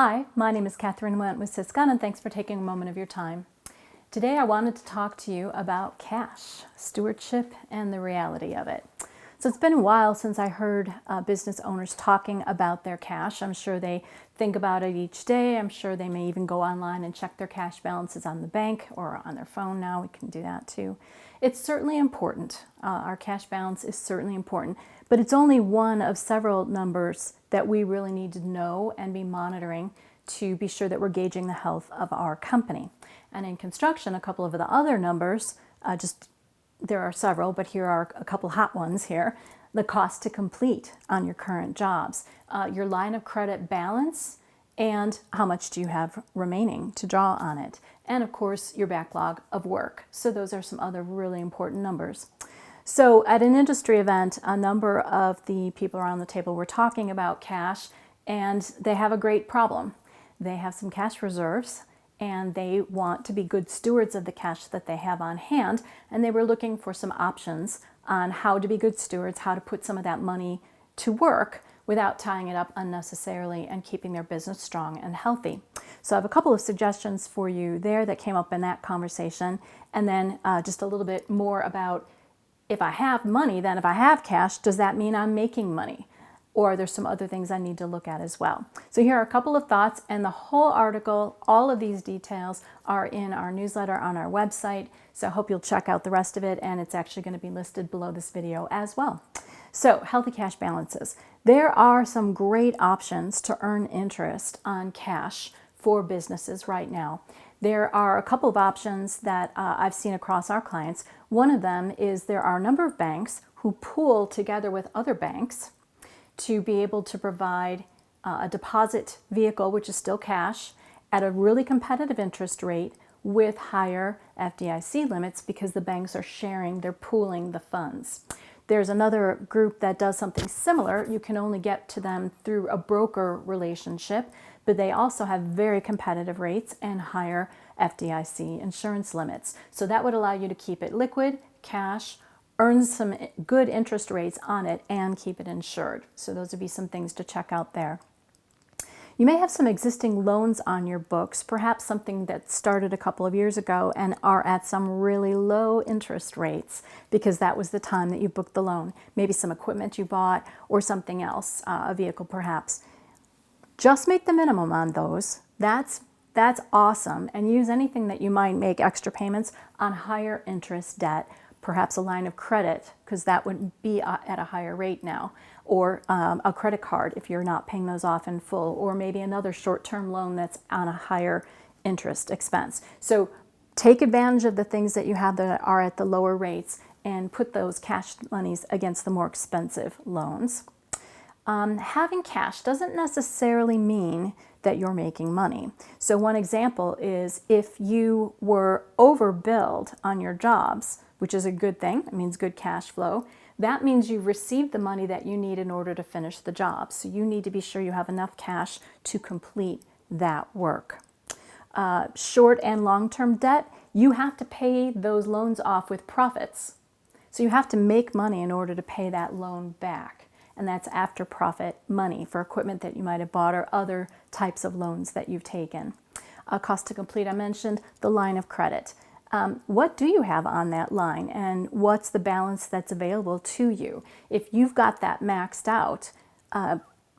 Hi, my name is Catherine Went with Syscon, and thanks for taking a moment of your time. Today I wanted to talk to you about cash, stewardship, and the reality of it. So it's been a while since I heard business owners talking about their cash. I'm sure they think about it each day. I'm sure they may even go online and check their cash balances on the bank or on their phone now. We can do that too. It's certainly important. Our cash balance is certainly important, but it's only one of several numbers that we really need to know and be monitoring to be sure that we're gauging the health of our company. And in construction, a couple of the other numbers, there are several, but here are a couple hot ones here. The cost to complete on your current jobs, your line of credit balance, and how much do you have remaining to draw on it. And of course, your backlog of work. So those are some other really important numbers. So at an industry event, a number of the people around the table were talking about cash, and they have a great problem. They have some cash reserves, and they want to be good stewards of the cash that they have on hand, and they were looking for some options on how to be good stewards, how to put some of that money to work without tying it up unnecessarily and keeping their business strong and healthy. So I have a couple of suggestions for you there that came up in that conversation, and then just a little bit more about if I have money, then if I have cash, does that mean I'm making money? Or there's some other things I need to look at as well. So here are a couple of thoughts, and the whole article, all of these details are in our newsletter on our website. So I hope you'll check out the rest of it, and it's actually going to be listed below this video as well. So healthy cash balances. There are some great options to earn interest on cash for businesses right now. There are a couple of options that I've seen across our clients. One of them is there are a number of banks who pool together with other banks to be able to provide a deposit vehicle, which is still cash, at a really competitive interest rate with higher FDIC limits because the banks are sharing, they're pooling the funds. There's another group that does something similar. You can only get to them through a broker relationship, but they also have very competitive rates and higher FDIC insurance limits. So that would allow you to keep it liquid, cash, earn some good interest rates on it, and keep it insured. So those would be some things to check out there. You may have some existing loans on your books, perhaps something that started a couple of years ago and are at some really low interest rates because that was the time that you booked the loan. Maybe some equipment you bought or something else, a vehicle perhaps. Just make the minimum on those. That's awesome, and use anything that you might make extra payments on higher interest debt, perhaps a line of credit, because that would be at a higher rate now, or a credit card if you're not paying those off in full, or maybe another short-term loan that's on a higher interest expense. So take advantage of the things that you have that are at the lower rates and put those cash monies against the more expensive loans. Having cash doesn't necessarily mean that you're making money. So one example is if you were overbilled on your jobs, which is a good thing, it means good cash flow, that means you've received the money that you need in order to finish the job. So you need to be sure you have enough cash to complete that work. Short and long-term debt, you have to pay those loans off with profits. So you have to make money in order to pay that loan back. And that's after profit money for equipment that you might have bought or other types of loans that you've taken. Cost to complete, I mentioned, the line of credit. What do you have on that line, and what's the balance that's available to you? If you've got that maxed out,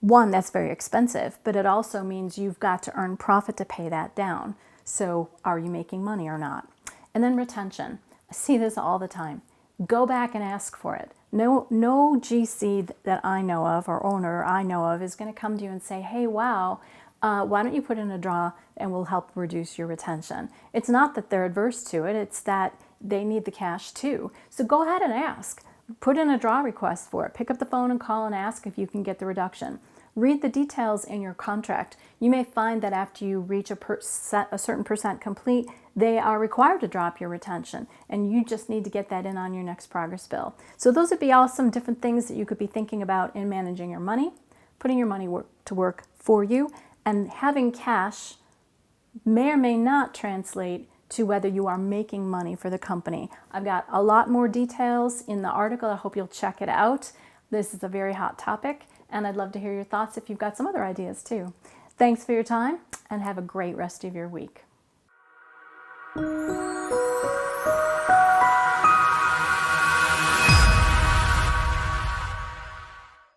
one, that's very expensive, but it also means you've got to earn profit to pay that down. So are you making money or not? And then retention. I see this all the time. Go back and ask for it. No GC that I know of or owner I know of is going to come to you and say, hey, wow, why don't you put in a draw and we'll help reduce your retention. It's not that they're adverse to it, it's that they need the cash too. So go ahead and ask. Put in a draw request for it. Pick up the phone and call and ask if you can get the reduction. Read the details in your contract. You may find that after you reach a certain percent complete, they are required to drop your retention, and you just need to get that in on your next progress bill. So those would be all some different things that you could be thinking about in managing your money, putting your money to work for you, and having cash may or may not translate to whether you are making money for the company. I've got a lot more details in the article. I hope you'll check it out. This is a very hot topic, and I'd love to hear your thoughts if you've got some other ideas too. Thanks for your time and have a great rest of your week.